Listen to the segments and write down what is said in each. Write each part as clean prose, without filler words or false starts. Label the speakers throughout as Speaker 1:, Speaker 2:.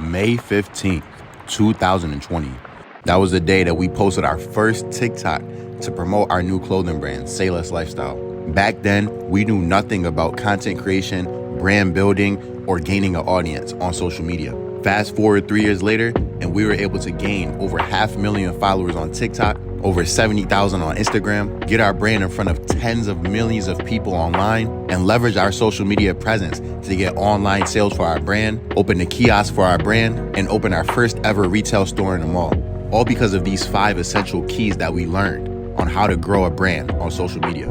Speaker 1: May 15th, 2020. That was the day that we posted our first TikTok to promote our new clothing brand, Say Less Lifestyle. Back then, we knew nothing about content creation, brand building, or gaining an audience on social media. Fast forward 3 years later, and we were able to gain over 500,000 followers on TikTok, over 70,000 on Instagram, get our brand in front of tens of millions of people online, and leverage our social media presence to get online sales for our brand, open the kiosk for our brand, and open our first ever retail store in the mall. All because of these 5 essential keys that we learned on how to grow a brand on social media.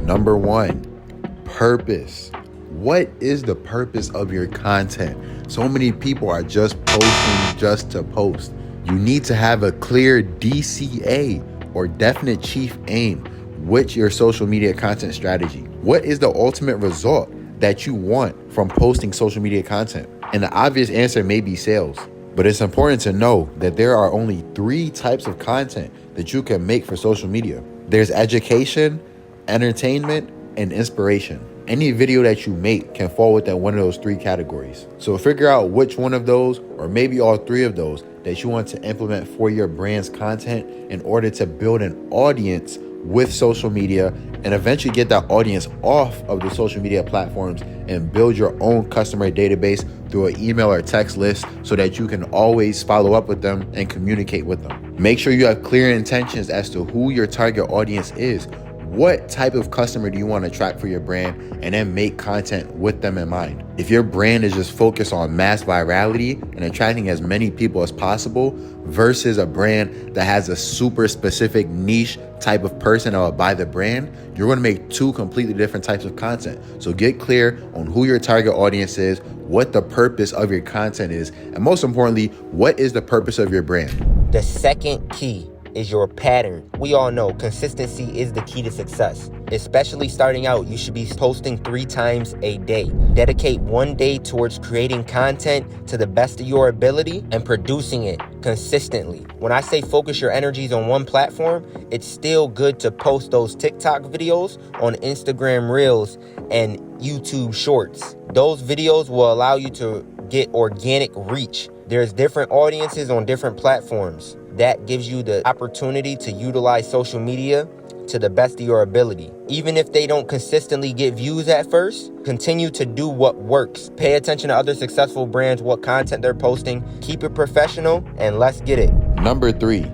Speaker 1: Number 1, purpose. What is the purpose of your content? So many people are just posting just to post. You need to have a clear DCA or definite chief aim with your social media content strategy. What is the ultimate result that you want from posting social media content? And the obvious answer may be sales, but it's important to know that there are only 3 types of content that you can make for social media. There's education, entertainment, and inspiration. Any video that you make can fall within one of those 3 categories. So figure out which one of those, or maybe all 3 of those, that you want to implement for your brand's content in order to build an audience with social media and eventually get that audience off of the social media platforms and build your own customer database through an email or text list so that you can always follow up with them and communicate with them. Make sure you have clear intentions as to who your target audience is. What type of customer do you want to attract for your brand, and then make content with them in mind. If your brand is just focused on mass virality and attracting as many people as possible versus a brand that has a super specific niche type of person that will buy the brand, you're going to make 2 completely different types of content. So get clear on who your target audience is, what the purpose of your content is, and most importantly, what is the purpose of your brand.
Speaker 2: The second key is your pattern. We all know consistency is the key to success. Especially starting out, you should be posting 3 times a day. Dedicate 1 day towards creating content to the best of your ability and producing it consistently. When I say focus your energies on one platform, it's still good to post those TikTok videos on Instagram Reels and YouTube Shorts. Those videos will allow you to get organic reach. There's different audiences on different platforms. That gives you the opportunity to utilize social media to the best of your ability. Even if they don't consistently get views at first, continue to do what works. Pay attention to other successful brands, what content they're posting. Keep it professional, and let's get it.
Speaker 1: Number 3,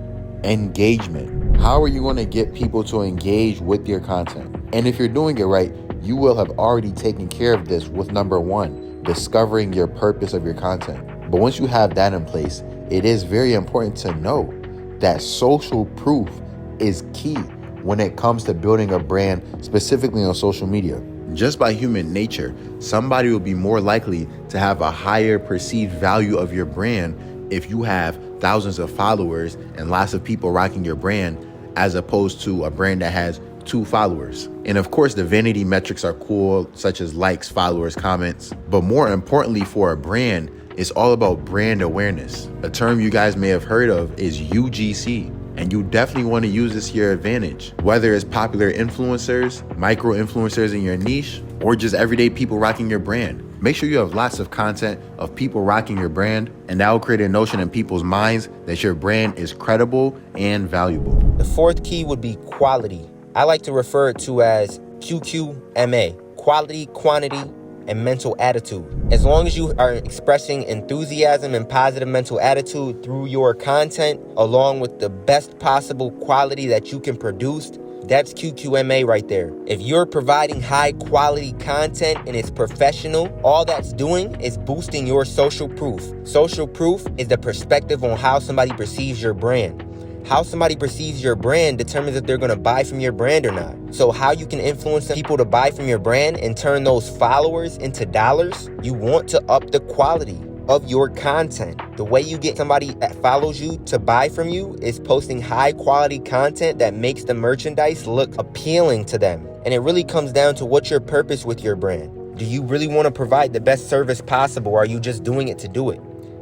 Speaker 1: engagement. How are you going to get people to engage with your content? And if you're doing it right, you will have already taken care of this with number 1, discovering your purpose of your content. But once you have that in place, it is very important to know that social proof is key when it comes to building a brand, specifically on social media. Just by human nature, somebody will be more likely to have a higher perceived value of your brand if you have thousands of followers and lots of people rocking your brand, as opposed to a brand that has 2 followers. And of course, the vanity metrics are cool, such as likes, followers, comments. But more importantly for a brand, it's all about brand awareness. A term you guys may have heard of is UGC, and you definitely want to use this to your advantage. Whether it's popular influencers, micro influencers in your niche, or just everyday people rocking your brand. Make sure you have lots of content of people rocking your brand, and that will create a notion in people's minds that your brand is credible and valuable.
Speaker 2: The 4th key would be quality. I like to refer it to as QQMA, quality, quantity, and mental attitude. As long as you are expressing enthusiasm and positive mental attitude through your content, along with the best possible quality that you can produce, that's QQMA right there. If you're providing high quality content and it's professional, all that's doing is boosting your social proof. Social proof is the perspective on how somebody perceives your brand. How somebody perceives your brand determines if they're going to buy from your brand or not. So how you can influence people to buy from your brand and turn those followers into dollars, you want to up the quality of your content. The way you get somebody that follows you to buy from you is posting high quality content that makes the merchandise look appealing to them. And it really comes down to what's your purpose with your brand. Do you really want to provide the best service possible, or are you just doing it to do it?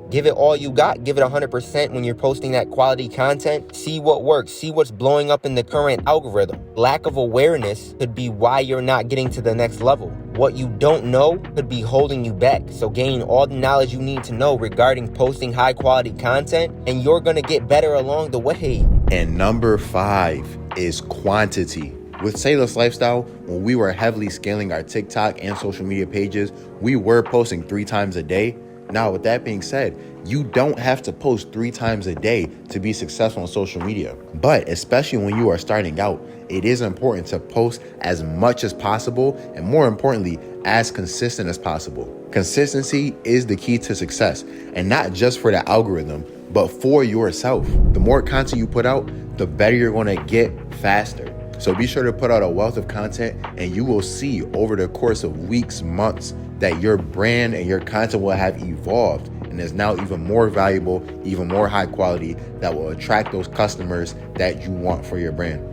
Speaker 2: Give it all you got. Give it 100% when you're posting that quality content. See what works. See what's blowing up in the current algorithm. Lack of awareness could be why you're not getting to the next level. What you don't know could be holding you back. So gain all the knowledge you need to know regarding posting high quality content, and you're going to get better along the way.
Speaker 1: And number 5 is quantity. With Say Less Lifestyle, when we were heavily scaling our TikTok and social media pages, we were posting 3 times a day. Now, with that being said, you don't have to post 3 times a day to be successful on social media. But especially when you are starting out, it is important to post as much as possible, and more importantly, as consistent as possible. Consistency is the key to success, and not just for the algorithm, but for yourself. The more content you put out, the better you're going to get faster. So be sure to put out a wealth of content, and you will see over the course of weeks, months, that your brand and your content will have evolved and is now even more valuable, even more high quality, that will attract those customers that you want for your brand.